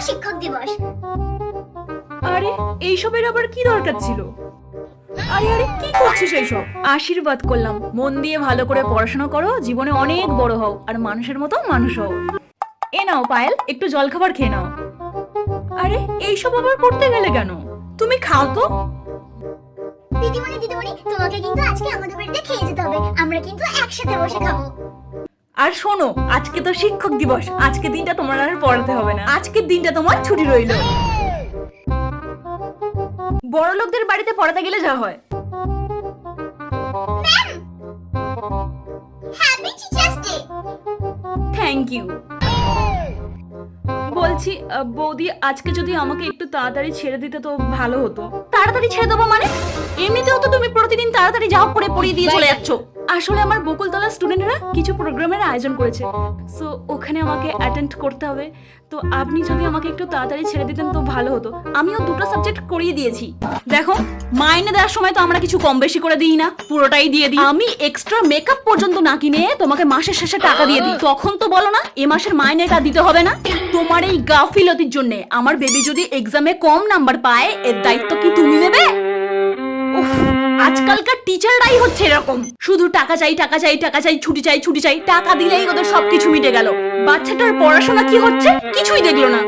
শিক্ষক দিবস। আরে এইসবের আবার কি দরকার ছিল? আরে আরে কি করছিস এইসব? আশীর্বাদ করলাম, মন দিয়ে ভালো করে পড়াশোনা করো, জীবনে অনেক বড় হও আর মানুষের মতো মানুষ হও। এ নাও পায়েল, একটু জলখাবার খেয়ে নাও। আরে এইসব আবার করতে গেলে কেন? তুমি খাও তো। দিদিমণি তোমাকে কিন্তু আজকে আমাদের বাড়িতে খেয়ে যেতে হবে, আমরা কিন্তু একসাথে বসে খাবো। আর শোনো, আজকে তো শিক্ষক দিবস, আজকে দিনটা তোমার আর পড়াতে হবে না, আজকের দিনটা তোমার ছুটি রইল। বড় লোকদের বাড়িতে পড়াতে গেলে যা হয়। Happy teachers day. Thank you. বলছি বৌদি, আজকে যদি আমাকে একটু তাড়াতাড়ি ছেড়ে দিতে তো ভালো হতো। তাড়াতাড়ি ছেড়ে দেবো মানে? এমনিতেও তো তুমি প্রতিদিন তাড়াতাড়ি যা হোক করে পড়িয়ে দিয়ে চলে যাচ্ছ। আসলে আমার বকুলতলার স্টুডেন্টরা কিছু প্রোগ্রামের আয়োজন করেছে, সো ওখানে আমাকে অ্যাটেন্ড করতে হবে। তো আপনি যদি আমাকে একটু তাড়াতাড়ি ছেড়ে দিতেন তো ভালো হতো। আমিও দুটো সাবজেক্ট করিয়ে দিয়েছি। দেখো, মাইনে দেওয়ার সময় তো আমরা কিছু কম বেশি করে দিই না, পুরোটাই দিয়ে দিই। আমি এক্সট্রা মেকআপ পর্যন্ত না কিনে তোমাকে মাসের শেষে টাকা দিয়ে দিই, তখন তো বলো না এ মাসের মাইনেটা দিতে হবে না। তোমার এই গাফিলতির জন্য আমার বেবি যদি এক্সামে কম নাম্বার পায়, এর দায়িত্ব কি তুমি নেবে? উফ, আজকালকার টিচাররাই হচ্ছে এরকম, শুধু টাকা চাই টাকা চাই টাকা চাই, ছুটি চাই ছুটি চাই, টাকা দিলেই ওদের সবকিছু মিটে গেল। বাচ্চাটার পড়াশোনা কি হচ্ছে কিছুই দেখলো না।